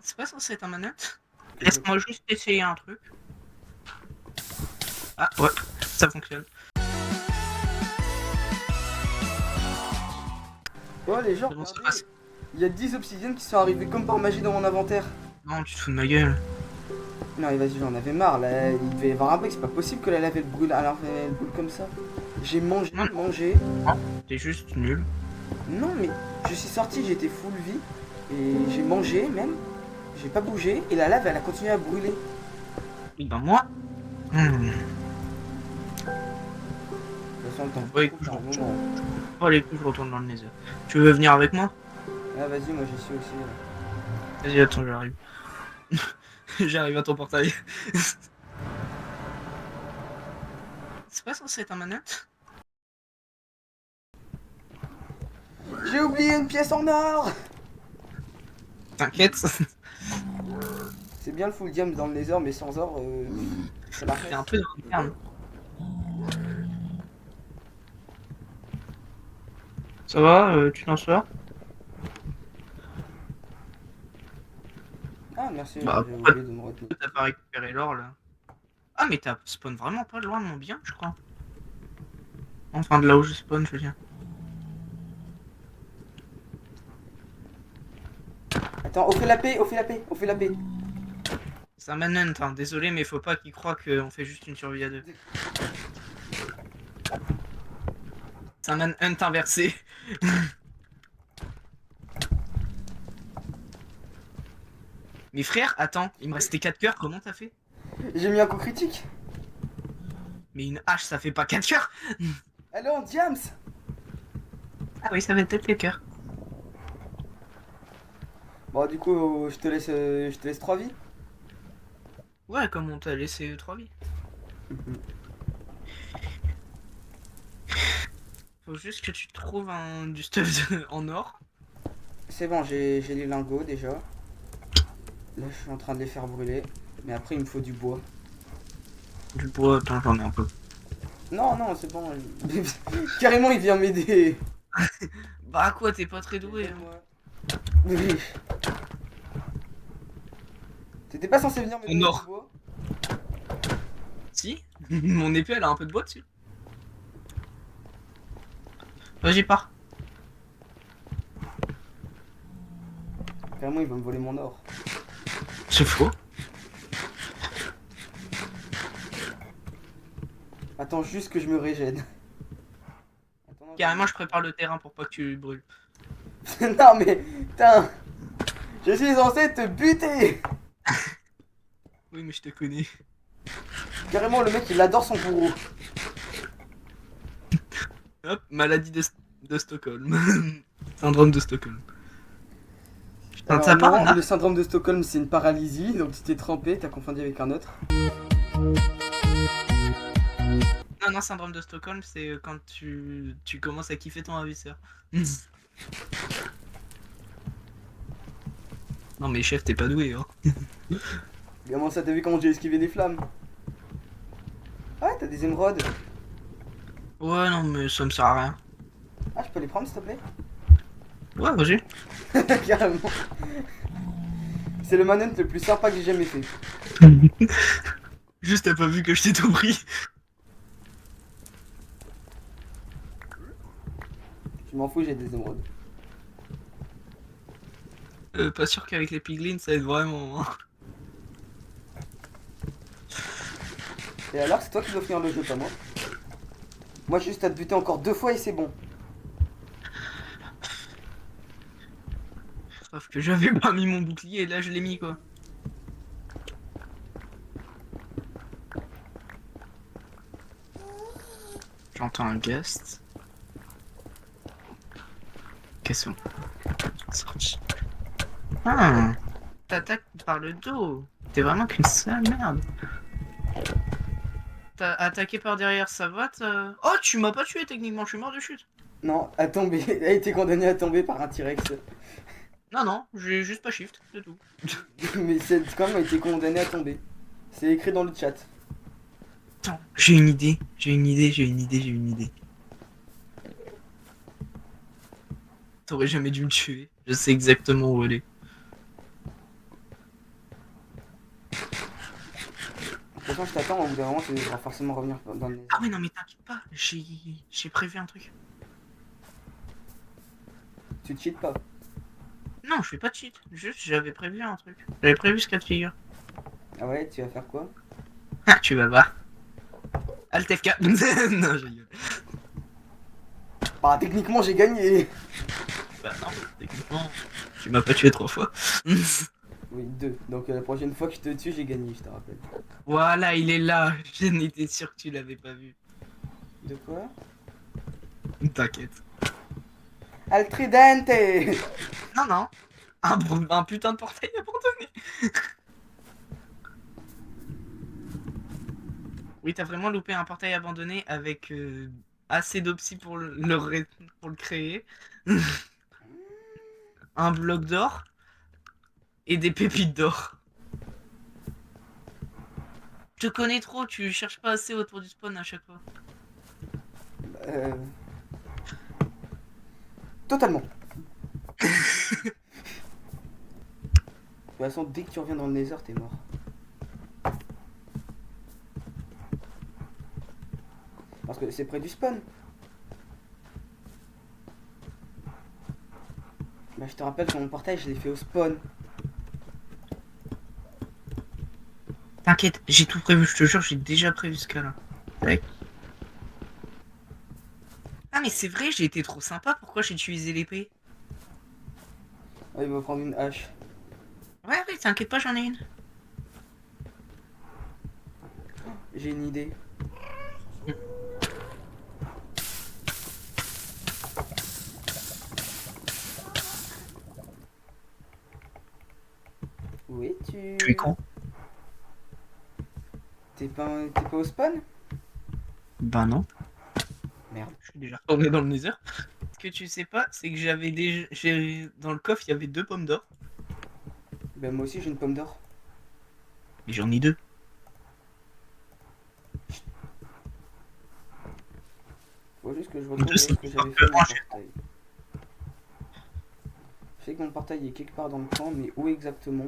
C'est pas censé être un manette. Je- Laisse-moi juste essayer un truc. Ah ouais, ça fonctionne. Oh les gens, C'est bon, ça regardez, passe. il y a 10 obsidiennes qui sont arrivées comme par magie dans mon inventaire. Non, tu te fous de ma gueule. Non mais vas-y, j'en avais marre là, il devait y avoir un bug, c'est pas possible que la lave elle brûle, alors elle brûle comme ça. J'ai mangé, Non, mangé. non, t'es juste nul. Non mais je suis sorti, j'étais full vie et j'ai mangé même, j'ai pas bougé et la lave elle a continué à brûler. Et ben moi. Hmm. De toute façon, le temps Ouais, trouve par un moment. Oh les coups, je retourne dans le nether. Tu veux venir avec moi? Ah vas-y, moi j'y suis aussi là. Vas-y, attends, j'arrive. J'arrive à ton portail. C'est pas censé être un manette. J'ai oublié une pièce en or. T'inquiète. C'est bien le full diam dans le nether mais sans or, ça la T'es un reste. peu dans le merde. Ça va, tu t'en sors? Ah merci, Bah, j'ai pourquoi oublié de me retenir. t'as pas récupéré l'or là? Ah, mais t'as spawn vraiment pas loin de mon bien, je crois. Enfin, de là où je spawn, je veux dire. Attends, on fait la paix, on fait la paix, on fait la paix. C'est un manhunt, hein. Désolé, mais faut pas qu'il croie qu'on fait juste une survie à deux. C'est un manhunt inversé. Mais frère, attends, il me restait 4 cœurs, comment t'as fait? J'ai mis un coup critique. Mais une hache, ça fait pas 4 cœurs? Alors, Diams. Ah oui, ça fait peut-être les cœurs. Bon, du coup, je te laisse 3 vies. Ouais, comme on t'a laissé 3 vies. Faut juste que tu trouves du stuff en or. C'est bon, j'ai les lingots déjà. Là, je suis en train de les faire brûler. Mais après, il me faut du bois. Du bois, attends, j'en ai un peu. Non, non, c'est bon. Carrément, il vient m'aider. Bah quoi, t'es pas très Mais doué, hein. donne-moi. Oui. T'étais pas censé venir me En donner du or. bois? Si. Mon épée, elle a un peu de bois dessus. Vas-y, pars. Carrément, il va me voler mon or. C'est faux. Attends juste que je me régène. Attends, non, Carrément, je prépare le terrain pour pas que tu brûles. non, mais. Putain. Je suis censé te buter. Oui, mais je te connais. Carrément, le mec, il adore son bourreau. Hop, maladie de Stockholm. Syndrome de Stockholm. Putain, ça Alors part un non, le arc? syndrome de Stockholm, c'est une paralysie, donc tu t'es trempé, t'as confondu avec un autre. Non, non, syndrome de Stockholm, c'est quand tu commences à kiffer ton ravisseur. Non, mais chef, t'es pas doué, hein. Comment ça, t'as vu comment j'ai esquivé des flammes? Ah, t'as des émeraudes. Ouais, non, mais ça me sert à rien. Ah, je peux les prendre, s'il te plaît? Ouais, vas-y. Carrément. C'est le manhunt le plus sympa que j'ai jamais fait. Juste, t'as pas vu que je t'ai tout pris. Je m'en fous, j'ai des émeraudes. Pas sûr qu'avec les piglins, ça aide vraiment, hein. Et alors, c'est toi qui dois finir le jeu, pas moi. Moi, j'ai juste à te buter encore 2 fois et c'est bon. Sauf que j'avais pas mis mon bouclier et là, je l'ai mis, quoi. J'entends un guest. Question. Sorti. Ah, t'attaques par le dos. T'es vraiment qu'une sale merde. T'as attaqué par derrière, ça va Oh, tu m'as pas tué techniquement, je suis mort de chute. Non, à tomber. Elle a été condamnée à tomber par un T-Rex. Non, non, j'ai juste pas shift, c'est tout. Mais c'est quand même été condamnée à tomber. C'est écrit dans le chat. Attends, j'ai une idée, j'ai une idée, j'ai une idée, j'ai une idée. T'aurais jamais dû me tuer, je sais exactement où aller. toute façon, je t'attends, au bout d'un moment, tu devras forcément revenir dans le Ah nether. ouais, non, mais t'inquiète pas, j'ai prévu un truc. Tu cheats pas. Non, je fais pas de cheat. Juste, j'avais prévu un truc. J'avais prévu ce cas de figure. Ah ouais, tu vas faire quoi? Ah, tu vas voir. Alt FK. Non, je rigole. Bah, techniquement, j'ai gagné. Bah non, techniquement, tu m'as pas tué 3 fois. Oui, 2. Donc la prochaine fois que je te tue, j'ai gagné, je te rappelle. Voilà, il est là. Je n'étais sûr que tu l'avais pas vu. De quoi? T'inquiète. Altridente. Non, non. Un putain de portail abandonné. Oui, t'as vraiment loupé un portail abandonné avec assez d'opsy pour pour le créer. Un bloc d'or et des pépites d'or. Je te connais trop, tu cherches pas assez autour du spawn à chaque fois. Euh... Totalement. De toute façon, dès que tu reviens dans le nether, t'es mort. Parce que c'est près du spawn. Bah, je te rappelle que mon portail, je l'ai fait au spawn. T'inquiète, j'ai tout prévu, je te jure, j'ai déjà prévu ce cas-là. Ouais. Ah mais c'est vrai, j'ai été trop sympa, pourquoi j'ai utilisé l'épée? Ah, il va prendre une hache. Ouais, ouais, t'inquiète pas, j'en ai une. J'ai une idée. Où Tu es es-tu? con. T'es pas au spawn? Bah non, Merde. je suis déjà retourné dans le nether. Ce que tu sais pas, c'est que j'avais déjà... Dans le coffre, il y avait 2 pommes d'or. Ben moi aussi j'ai une pomme d'or. Mais j'en ai 2. Faut juste que je Deux, retrouve où c'est est-ce que meilleur j'avais que fait mon un. portail. Je sais que mon portail est quelque part dans le coin, mais où exactement?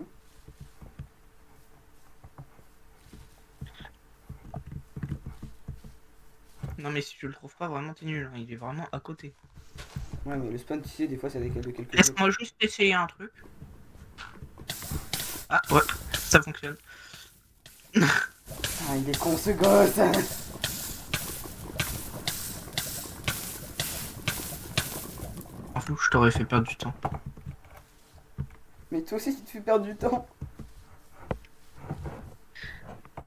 Non mais si tu le trouves pas, vraiment t'es nul, hein. Il est vraiment à côté. Ouais, mais le spawn, tu sais, des fois ça décale de quelques blocs. Laisse-moi juste essayer un truc. Ah ouais, ça fonctionne. Ah, il est con ce gosse! En flou, je t'aurais fait perdre du temps. Mais toi aussi tu te fais perdre du temps!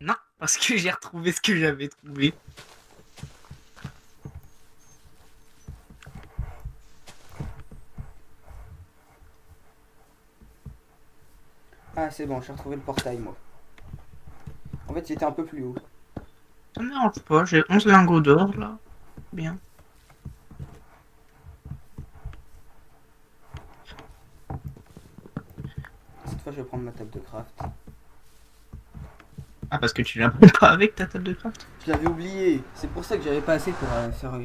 Non, parce que j'ai retrouvé ce que j'avais trouvé. Ah, c'est bon, j'ai retrouvé le portail moi. En fait, il était un peu plus haut. Ça me dérange pas, j'ai 11 lingots d'or là. Bien. Cette fois, je vais prendre ma table de craft. Ah, parce que tu l'as même pas avec ta table de craft. Je l'avais oublié! C'est pour ça que j'avais pas assez pour faire un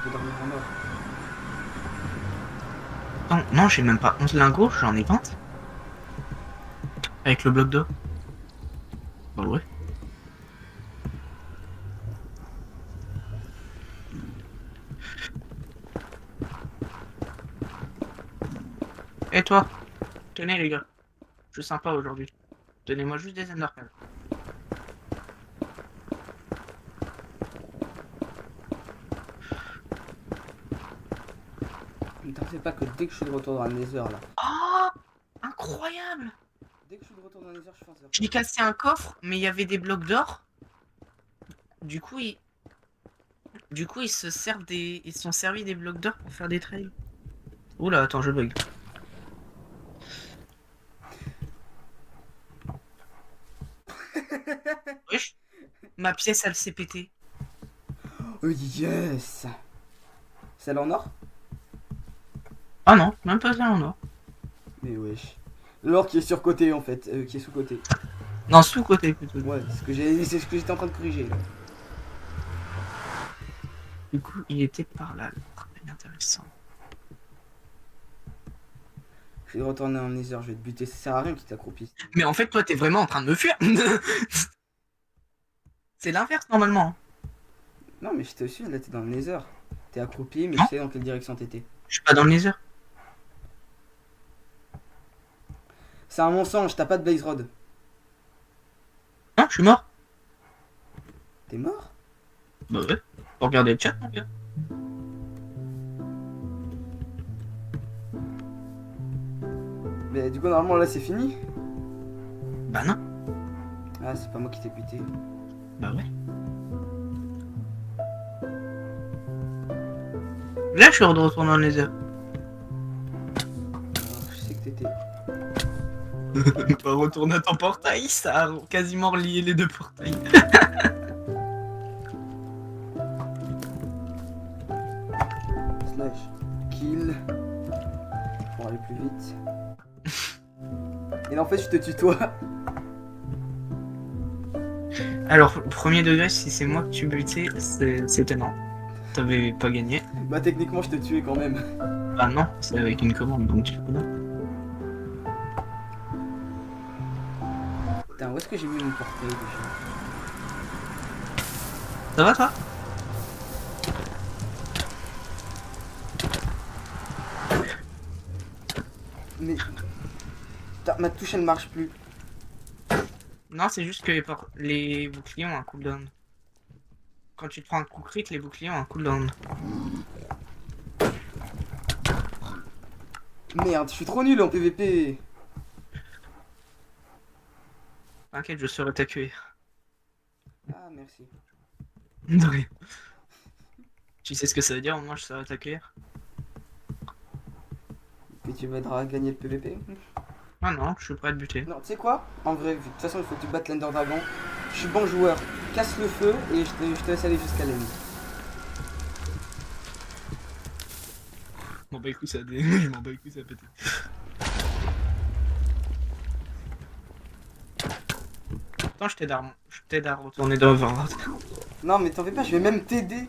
peu d'armure en or. Non, non, j'ai même pas 11 lingots, j'en ai 20. Avec le bloc d'or. Bah ouais. Et toi? Tenez les gars, je suis sympa aujourd'hui. Donnez-moi juste des enderpearls. Ne t'en fais pas que dès que je suis de retour dans le nether là. Oh, incroyable! Dès que je suis de retour dans le nether, je fais un J'ai serpent. cassé un coffre, mais il y avait des blocs d'or. Du coup, ils se servent ils se sont servis des blocs d'or pour faire des trails. Oula, attends, je bug. Wesh, ma pièce, elle s'est pétée. Oh yes! Celle en or? Ah non, même pas ça en or. Mais wesh. L'or qui est surcoté en fait, qui est sous-coté. Non, sous-côté plutôt. Ouais, c'est ce que j'étais en train de corriger là. Du coup, il était par là. C'est intéressant. Je vais retourner en nether, je vais te buter. Ça sert à rien qu'il t'accroupisse. Mais en fait, toi, t'es vraiment en train de me fuir. C'est l'inverse normalement. Hein. Non, mais je te suis, là, t'es dans le Nether. T'es accroupi, mais Non, je sais dans quelle direction t'étais. je suis pas dans le Nether. C'est un mensonge, t'as pas de Blaze Rod. Non, je suis mort. T'es mort? Bah ouais. Faut regarder le chat, mon gars. Mais du coup, normalement, là, c'est fini. Bah non. Ah, c'est pas moi qui t'ai buté. Bah ouais. Là, je suis de retour dans le Nether. Alors, je sais que t'étais. Pas retourner à ton portail, ça a quasiment relié les deux portails. Slash kill. Pour aller plus vite. Et là, en fait, je te tutoie. Alors, premier degré, si c'est moi que tu butais, c'était non. T'avais pas gagné. Bah, techniquement, je te tuais quand même. Bah non, c'est avec une commande, donc tu peux pas. Putain, où est-ce que j'ai mis mon portail déjà? Ça va toi? Mais. Putain, ma touche elle marche plus. Non, c'est juste que les boucliers ont un cooldown. Quand tu te prends un coup crit, les boucliers ont un cooldown. Merde, je suis trop nul en PVP. T'inquiète, je saurai t'accueillir. Ah, merci. De rien. Tu sais ce que ça veut dire, au moins je saurai t'accueillir. Que tu m'aideras à gagner le PVP. Ah non, je suis prêt à te buter. Non, tu sais quoi? En vrai, de toute façon, il faut que tu battes l'Ender Dragon. Je suis bon joueur. Casse le feu et je te laisse aller jusqu'à l'end. Je m'en bats les couilles, ça a des... Je m'en bats les couilles, ça a pété. Attends, je t'aide à retourner dans Overlord. Non, mais t'en fais pas, je vais même t'aider.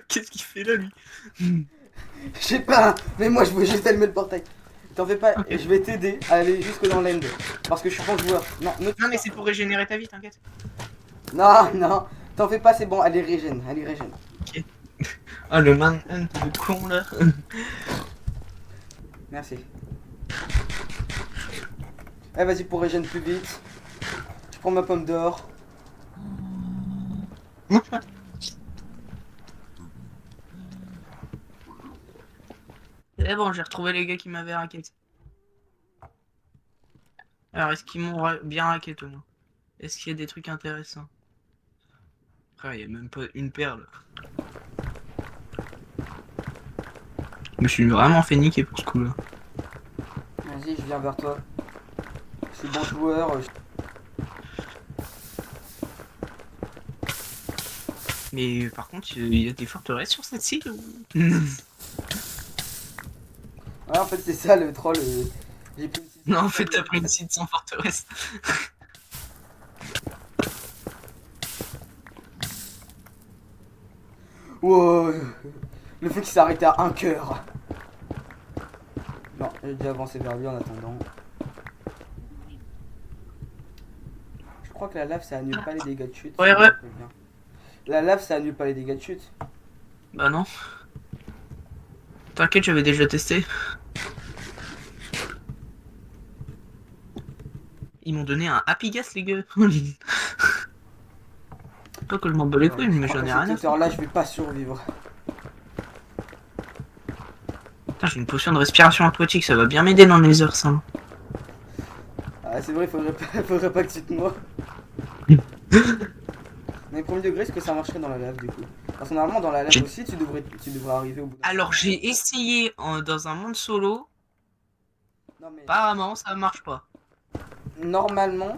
Qu'est-ce qu'il fait là, lui? Je sais pas, mais moi je voulais juste allumer le portail. T'en fais pas, Ok. je vais t'aider à aller jusque dans l'end. Parce que je suis bon joueur. Non, Non, mais c'est pour régénérer ta vie, t'inquiète. non, non, t'en fais pas, c'est bon, allez régène, allez régène. Ok. Ah, le manhunt de con, là. Merci. Eh, vas-y pour régène plus vite. Je prends ma pomme d'or. C'est bon, j'ai retrouvé les gars qui m'avaient raquetté. Alors, est-ce qu'ils m'ont bien raquetté, moi? Est-ce qu'il y a des trucs intéressants? Frère, il y a même pas une perle. Je me suis vraiment fait niquer pour ce coup-là. Vas-y, je viens vers toi. Je suis bon joueur. Mais par contre, il y a des forteresses sur cette île ou... Ouais, en fait, c'est ça le troll. J'ai pris une petite- Non, en fait, t'as pris une site sans forteresse. Wow, le fait qu'il s'est arrêté à un cœur. Non, j'ai déjà avancé vers lui en attendant. Je crois que la lave ça annule pas les dégâts de chute. Ouais, si je me ouais. rappelle bien. La lave ça annule pas les dégâts de chute. Bah non. T'inquiète, j'avais déjà testé. Ils m'ont donné un Happy Gas, les gars. Pas que je m'en bats les couilles, mais j'en ai rien à Cette faire. heure là je vais pas survivre. Putain, j'ai une potion de respiration aquatique, ça va bien m'aider dans les heures, ça. Ah c'est vrai, faudrait pas que tu te noies. Mais premier degré, est-ce que ça marcherait dans la lave du coup? Parce que normalement dans la lave aussi tu devrais arriver au bout d'un Alors, moment. j'ai essayé dans un monde solo. Non mais Apparemment, ça marche pas. normalement,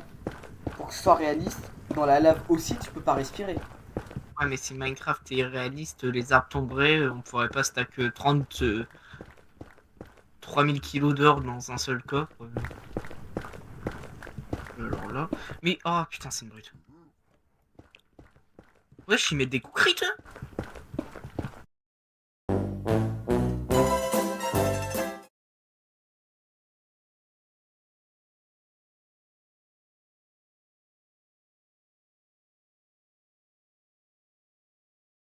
pour que ce soit réaliste, dans la lave aussi tu peux pas respirer. Ouais, mais si Minecraft est réaliste, les arbres tomberaient, on pourrait pas stack 3000 kilos d'or dans un seul coffre. Alors là. Mais oh putain, c'est une brute. Wesh, ils mettent des coups crits, hein.